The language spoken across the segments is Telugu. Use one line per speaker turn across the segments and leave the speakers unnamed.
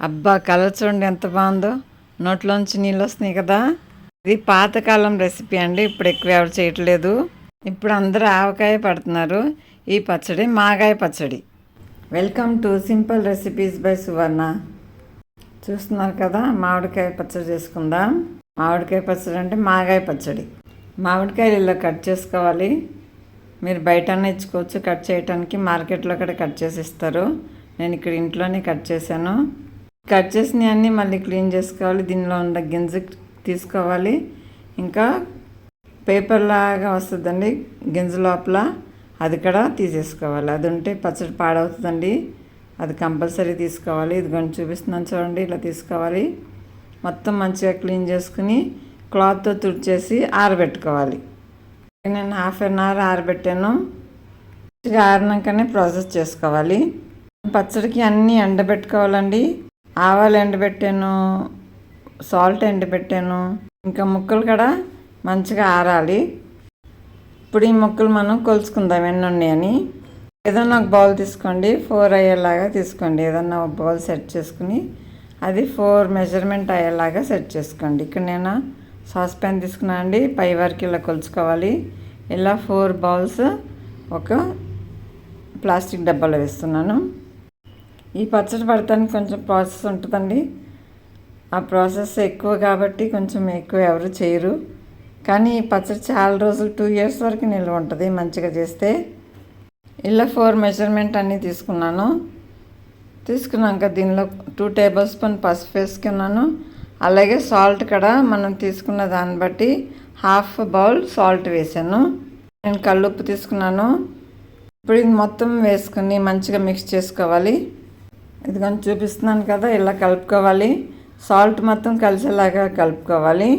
అబ్బా కలర్ చూడండి ఎంత బాగుందో, నోట్లోంచి నీళ్ళు వస్తున్నాయి కదా. ఇది పాతకాలం రెసిపీ అండి, ఇప్పుడు ఎక్కువ ఎవరు చేయట్లేదు. ఇప్పుడు అందరూ ఆవకాయ పడుతున్నారు. ఈ పచ్చడి మాగాయ పచ్చడి. Welcome to simple recipes by Suvarna. చూస్తున్నారు కదా, మామిడికాయ పచ్చడి చేసుకుందాం. మామిడికాయ పచ్చడి అంటే మాగాయ పచ్చడి. మామిడికాయలు ఇలా కట్ చేసుకోవాలి. మీరు బయటనే ఇచ్చుకోవచ్చు కట్ చేయడానికి, మార్కెట్లో కూడా కట్ చేసి ఇస్తారు. నేను ఇక్కడ ఇంట్లోనే కట్ చేశాను. కట్ చేసినవన్నీ మళ్ళీ క్లీన్ చేసుకోవాలి. దీనిలో ఉన్న గింజ తీసుకోవాలి. ఇంకా పేపర్ లాగా వస్తుందండి గింజ లోపల, అది కూడా తీసేసుకోవాలి. అది ఉంటే పచ్చడి పాడవుతుందండి, అది కంపల్సరీ తీసుకోవాలి. ఇది కొంచెం చూపిస్తున్నాను చూడండి, ఇలా తీసుకోవాలి. మొత్తం మంచిగా క్లీన్ చేసుకుని క్లాత్తో తుడిచేసి ఆరబెట్టుకోవాలి. నేను హాఫ్ అన్ అవర్ ఆరబెట్టాను. మంచిగా ఆరినాకనే ప్రాసెస్ చేసుకోవాలి. పచ్చడికి అన్నీ ఎండబెట్టుకోవాలండి. ఆవాలు ఎండబెట్టాను, సాల్ట్ ఎండబెట్టాను, ఇంకా ముక్కలు కూడా మంచిగా ఆరాలి. ఇప్పుడు ఈ ముక్కలు మనం కొలుచుకుందాం ఎన్ని ఉన్నాయని. ఏదన్నా ఒక బౌల్ తీసుకోండి, 4 అయ్యేలాగా తీసుకోండి. ఏదన్నా ఒక బౌల్ సెట్ చేసుకుని అది 4 మెజర్మెంట్ అయ్యేలాగా సెట్ చేసుకోండి. ఇక్కడ నేను సాస్ ప్యాన్ తీసుకున్నాను అండి, పై వరకు ఇలా కొలుచుకోవాలి. ఇలా 4 బౌల్స్ ఒక ప్లాస్టిక్ డబ్బాలో వేస్తున్నాను. ఈ పచ్చడి పడటానికి కొంచెం ప్రాసెస్ ఉంటుందండి. ఆ ప్రాసెస్ ఎక్కువ కాబట్టి కొంచెం ఎక్కువ ఎవరు చేయరు. కానీ ఈ పచ్చడి చాలా రోజులు 2 years వరకు నిల్వ ఉంటుంది మంచిగా చేస్తే. ఇలా 4 మెజర్మెంట్ అన్నీ తీసుకున్నాను. తీసుకున్నాక దీనిలో 2 tablespoon పసుపు వేసుకున్నాను. అలాగే సాల్ట్ కూడా మనం తీసుకున్న దాన్ని బట్టి హాఫ్ బౌల్ సాల్ట్ వేసాను. నేను కల్లుప్పు తీసుకున్నాను. ఇప్పుడు ఇది మొత్తం వేసుకుని మంచిగా మిక్స్ చేసుకోవాలి. ఇది కొంచెం చూపిస్తున్నాను కదా, ఇలా కలుపుకోవాలి. సాల్ట్ మొత్తం కలిసేలాగా కలుపుకోవాలి.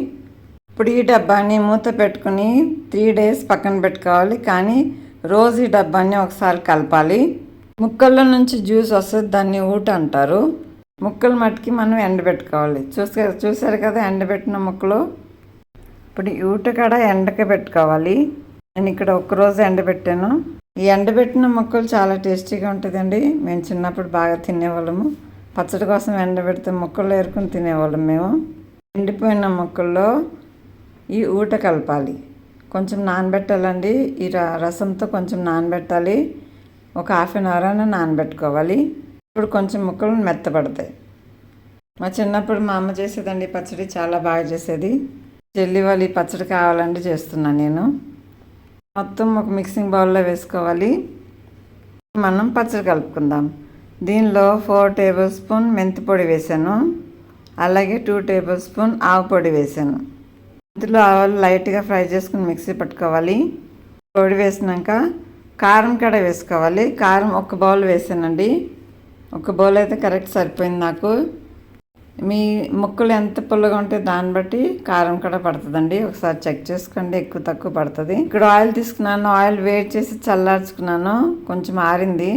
ఇప్పుడు ఈ డబ్బాని మూత పెట్టుకుని 3 days పక్కన పెట్టుకోవాలి. కానీ రోజు ఈ డబ్బాని ఒకసారి కలపాలి. ముక్కల్లో నుంచి జ్యూస్ వస్తుంది, దాన్ని ఊట అంటారు. ముక్కలు మట్టుకి మనం ఎండబెట్టుకోవాలి. చూసారు కదా ఎండబెట్టిన ముక్కలు. ఇప్పుడు ఈ ఊట కూడా ఎండక పెట్టుకోవాలి. నేను ఇక్కడ ఒక్కరోజు ఎండబెట్టాను. ఈ ఎండబెట్టిన ముక్కలు చాలా టేస్టీగా ఉంటుందండి. మేము చిన్నప్పుడు బాగా తినేవాళ్ళము. పచ్చడి కోసం ఎండబెడితే ముక్కలు ఏరుకుని తినేవాళ్ళం మేము. ఎండిపోయిన ముక్కల్లో ఈ ఊట కలపాలి. కొంచెం నానబెట్టాలండి. ఈ రసంతో కొంచెం నానబెట్టాలి. ఒక హాఫ్ అన్ అవర్ అయినా నానబెట్టుకోవాలి. ఇప్పుడు కొంచెం ముక్కలు మెత్తపడతాయి. మా చిన్నప్పుడు మా అమ్మ చేసేదండి పచ్చడి, చాలా బాగా చేసేది. చెల్లి వాళ్ళు ఈ పచ్చడి కావాలంటే చేస్తున్నాను నేను. మొత్తం ఒక మిక్సింగ్ బౌల్లో వేసుకోవాలి. మనం పచ్చడి కలుపుకుందాం. దీనిలో 4 tablespoon మెంతి పొడి వేసాను. అలాగే 2 tablespoon ఆవు పొడి వేసాను. ఇందులో ఆవాలు లైట్గా ఫ్రై చేసుకుని మిక్సీ పట్టుకోవాలి. పొడి వేసినాక కారం కూడా వేసుకోవాలి. కారం ఒక బౌల్ వేసానండి. ఒక బౌల్ అయితే కరెక్ట్ సరిపోయింది నాకు. మీ ముక్కలు ఎంత పుల్లగా ఉంటే దాన్ని బట్టి కారం కూడా పడుతుందండి. ఒకసారి చెక్ చేసుకోండి, ఎక్కువ తక్కువ పడుతుంది. ఇక్కడ ఆయిల్ తీసుకున్నాను. ఆయిల్ వేడి చేసి చల్లార్చుకున్నాను. కొంచెం ఆరింది.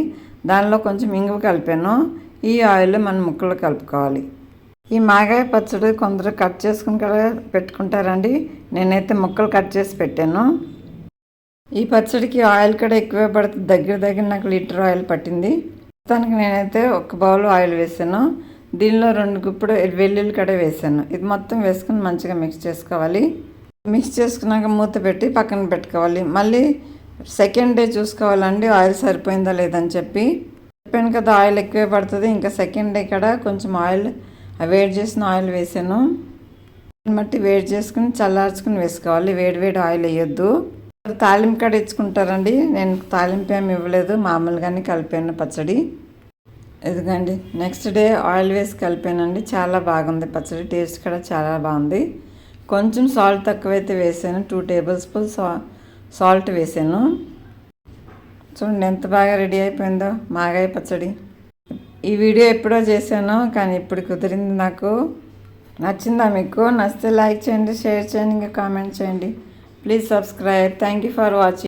దానిలో కొంచెం ఇంగువ కలిపాను. ఈ ఆయిల్ మనం ముక్కలు కలుపుకోవాలి. ఈ మాగాయ పచ్చడి కొందరు కట్ చేసుకుని కూడా పెట్టుకుంటారండి. నేనైతే ముక్కలు కట్ చేసి పెట్టాను. ఈ పచ్చడికి ఆయిల్ కూడా ఎక్కువే పడుతుంది. దగ్గర నాకు లీటర్ ఆయిల్ పట్టింది. దానికి నేనైతే ఒక బౌల్ ఆయిల్ వేసాను. దీనిలో 2 గుప్పుడు వెల్లుల్లి కూడా వేసాను. ఇది మొత్తం వేసుకుని మంచిగా మిక్స్ చేసుకోవాలి. మిక్స్ చేసుకున్నాక మూత పెట్టి పక్కన పెట్టుకోవాలి. మళ్ళీ సెకండ్ డే చూసుకోవాలండి ఆయిల్ సరిపోయిందా లేదని చెప్పాను కదా, ఆయిల్ ఎక్కువే పడుతుంది. ఇంకా సెకండ్ డే కూడా కొంచెం ఆయిల్ వేడి చేసిన ఆయిల్ వేసాను. బట్టి వేడి చేసుకుని చల్లార్చుకుని వేసుకోవాలి. వేడి ఆయిల్ వేయొద్దు. తాలింపు కూడా ఇచ్చుకుంటారండి. నేను తాలింపు ఏమి ఇవ్వలేదు, మామూలుగానే కలిపాను పచ్చడి. ఇదిగండి నెక్స్ట్ డే ఆయిల్ వేసి కలిపానండి. చాలా బాగుంది పచ్చడి, టేస్ట్ కూడా చాలా బాగుంది. కొంచెం సాల్ట్ తక్కువైతే వేసాను. 2 tablespoon సాల్ట్ వేసాను. చూడండి ఎంత బాగా రెడీ అయిపోయిందో మాగాయ పచ్చడి. ఈ వీడియో ఎప్పుడో చేశాను, కానీ ఇప్పుడు కుదిరింది నాకు. నచ్చిందా మీకు? నచ్చితే లైక్ చేయండి, షేర్ చేయండి, ఇంకా కామెంట్ చేయండి. Please subscribe. Thank you for watching.